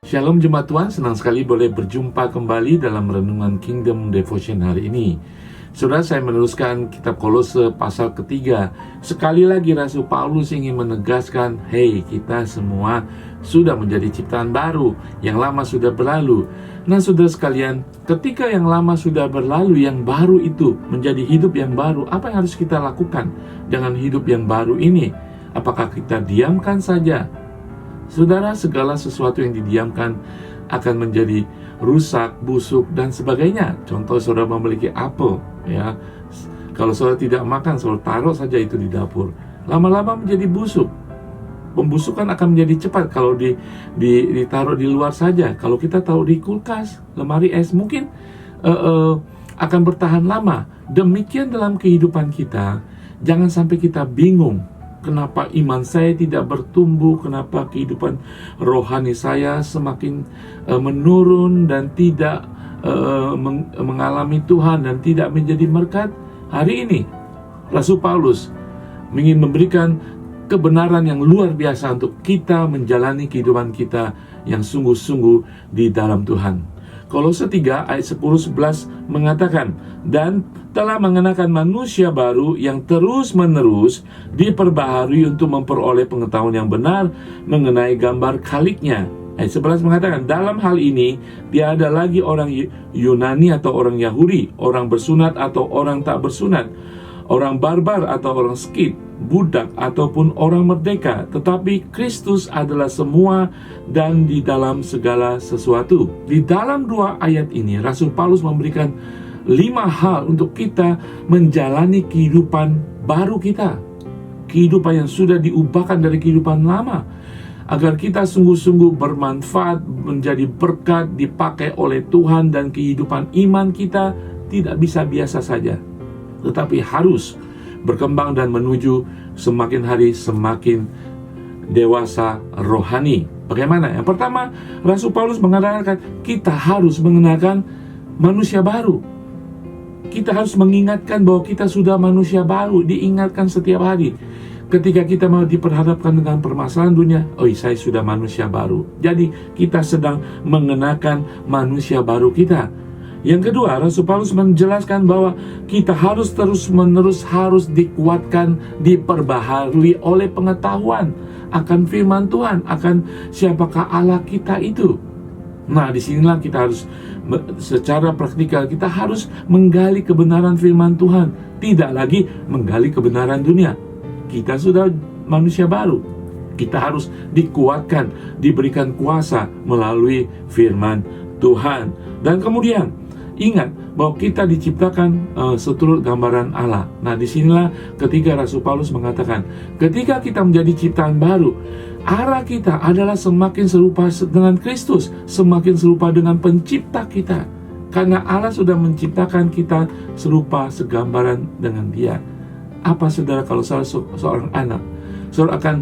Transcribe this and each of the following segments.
Shalom Jemaat Tuhan, senang sekali boleh berjumpa kembali dalam Renungan Kingdom Devotion hari ini. Saudara, saya meneruskan kitab Kolose pasal ketiga. Sekali lagi Rasul Paulus ingin menegaskan, hey, kita semua sudah menjadi ciptaan baru, yang lama sudah berlalu. Nah saudara sekalian, ketika yang lama sudah berlalu, yang baru itu menjadi hidup yang baru, apa yang harus kita lakukan dengan hidup yang baru ini? Apakah kita diamkan saja? Saudara, segala sesuatu yang didiamkan akan menjadi rusak, busuk, dan sebagainya. Contoh, saudara memiliki apel, ya. Kalau saudara tidak makan, saudara taruh saja itu di dapur. Lama-lama menjadi busuk. Pembusukan akan menjadi cepat kalau ditaruh di luar saja. Kalau kita taruh di kulkas, lemari es, mungkin akan bertahan lama. Demikian dalam kehidupan kita, jangan sampai kita bingung. Kenapa iman saya tidak bertumbuh? Kenapa kehidupan rohani saya semakin menurun dan tidak mengalami Tuhan dan tidak menjadi berkat? Hari ini Rasul Paulus ingin memberikan kebenaran yang luar biasa untuk kita menjalani kehidupan kita yang sungguh-sungguh di dalam Tuhan. Kolose 3 ayat 10-11 mengatakan, dan telah mengenakan manusia baru yang terus-menerus diperbaharui untuk memperoleh pengetahuan yang benar mengenai gambar khaliknya. Ayat 11 mengatakan, dalam hal ini tiada lagi orang Yunani atau orang Yahudi, orang bersunat atau orang tak bersunat, orang barbar atau orang Skit, budak ataupun orang merdeka, tetapi Kristus adalah semua dan di dalam segala sesuatu. Di dalam dua ayat ini Rasul Paulus memberikan 5 hal untuk kita menjalani kehidupan baru kita, kehidupan yang sudah diubahkan dari kehidupan lama, agar kita sungguh-sungguh bermanfaat, menjadi berkat, dipakai oleh Tuhan, dan kehidupan iman kita tidak bisa biasa saja, tetapi harus berkembang dan menuju semakin hari semakin dewasa rohani. Bagaimana? Yang pertama, Rasul Paulus mengatakan kita harus mengenakan manusia baru. Kita harus mengingatkan bahwa kita sudah manusia baru, diingatkan setiap hari. Ketika kita mau diperhadapkan dengan permasalahan dunia, saya sudah manusia baru. Jadi kita sedang mengenakan manusia baru kita. Yang kedua, Rasul Paulus menjelaskan bahwa kita harus terus-menerus harus dikuatkan, diperbaharui oleh pengetahuan akan firman Tuhan, akan siapakah Allah kita itu. Nah, disinilah kita harus secara praktikal, kita harus menggali kebenaran firman Tuhan, tidak lagi menggali kebenaran dunia. Kita sudah manusia baru, kita harus dikuatkan, diberikan kuasa melalui firman Tuhan. Dan kemudian ingat bahwa kita diciptakan seturut gambaran Allah. Nah, disinilah ketika Rasul Paulus mengatakan, ketika kita menjadi ciptaan baru, arah kita adalah semakin serupa dengan Kristus, semakin serupa dengan pencipta kita. Karena Allah sudah menciptakan kita serupa segambaran dengan Dia. Apa saudara, kalau seorang anak, saudara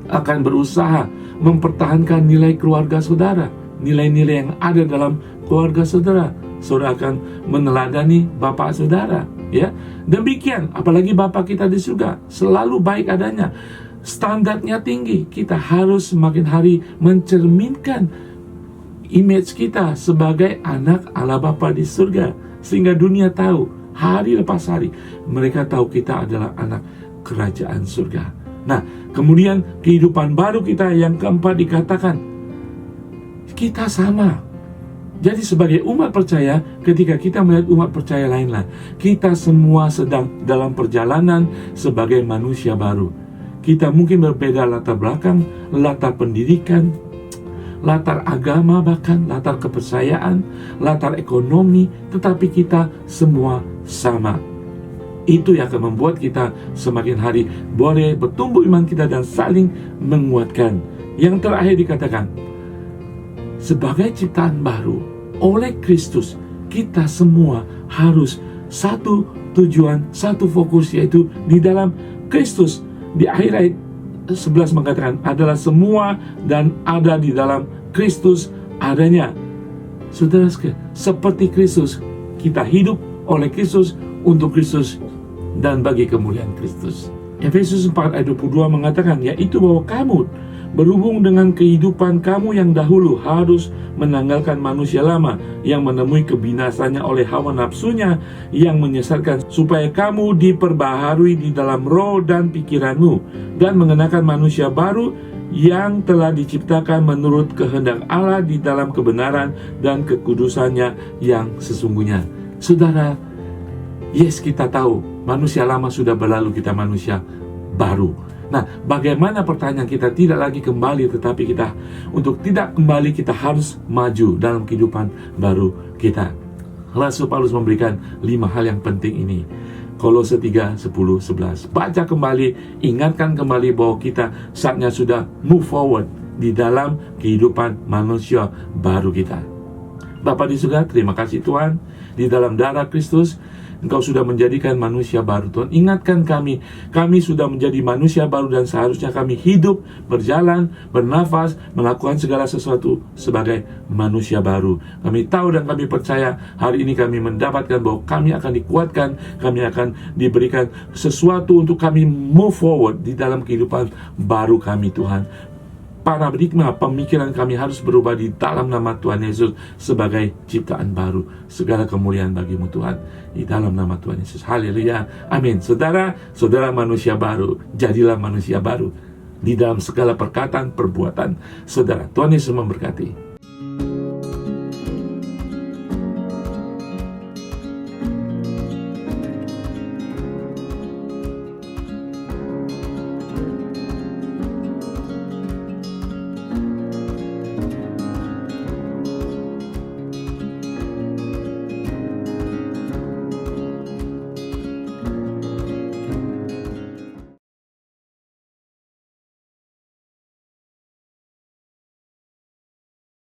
akan berusaha mempertahankan nilai keluarga saudara, nilai-nilai yang ada dalam keluarga saudara. Saudara akan meneladani bapak saudara, ya. Demikian, apalagi bapak kita di surga, selalu baik adanya, standarnya tinggi. Kita harus semakin hari mencerminkan image kita sebagai anak Allah Bapa di surga, sehingga dunia tahu, hari lepas hari mereka tahu kita adalah anak kerajaan surga. Nah, kemudian kehidupan baru kita yang keempat dikatakan, kita sama. Jadi sebagai umat percaya, ketika kita melihat umat percaya lainlah, kita semua sedang dalam perjalanan sebagai manusia baru. Kita mungkin berbeda latar belakang, latar pendidikan, latar agama, bahkan latar kepercayaan, latar ekonomi, tetapi kita semua sama. Itu yang akan membuat kita semakin hari boleh bertumbuh iman kita dan saling menguatkan. Yang terakhir dikatakan, sebagai ciptaan baru oleh Kristus, kita semua harus satu tujuan, satu fokus, yaitu di dalam Kristus. Di akhir ayat 11 mengatakan, adalah semua dan ada di dalam Kristus adanya. Saudara sekalian, seperti Kristus, kita hidup oleh Kristus, untuk Kristus, dan bagi kemuliaan Kristus. Efesus 4 ayat 22 mengatakan, yaitu bahwa kamu berhubung dengan kehidupan kamu yang dahulu harus menanggalkan manusia lama yang menemui kebinasannya oleh hawa nafsunya yang menyesatkan, supaya kamu diperbaharui di dalam roh dan pikiranmu, dan mengenakan manusia baru yang telah diciptakan menurut kehendak Allah di dalam kebenaran dan kekudusannya yang sesungguhnya. Saudara, yes, kita tahu manusia lama sudah berlalu, kita manusia baru. Nah, bagaimana pertanyaan kita tidak lagi kembali, tetapi kita untuk tidak kembali kita harus maju dalam kehidupan baru kita. Rasul Paulus memberikan 5 hal yang penting ini. Kolose 3, 10, 11. Baca kembali, ingatkan kembali bahwa kita saatnya sudah move forward di dalam kehidupan manusia baru kita. Bapa di surga, terima kasih Tuhan, di dalam darah Kristus Engkau sudah menjadikan manusia baru. Tuhan, ingatkan kami sudah menjadi manusia baru, dan seharusnya kami hidup, berjalan, bernafas, melakukan segala sesuatu sebagai manusia baru. Kami tahu dan kami percaya hari ini kami mendapatkan bahwa kami akan dikuatkan, kami akan diberikan sesuatu untuk kami move forward di dalam kehidupan baru kami, Tuhan. Paradigma pemikiran kami harus berubah di dalam nama Tuhan Yesus sebagai ciptaan baru. Segala kemuliaan bagimu Tuhan, di dalam nama Tuhan Yesus. Haleluya, amin. Saudara manusia baru, jadilah manusia baru di dalam segala perkataan, perbuatan saudara. Tuhan Yesus memberkati.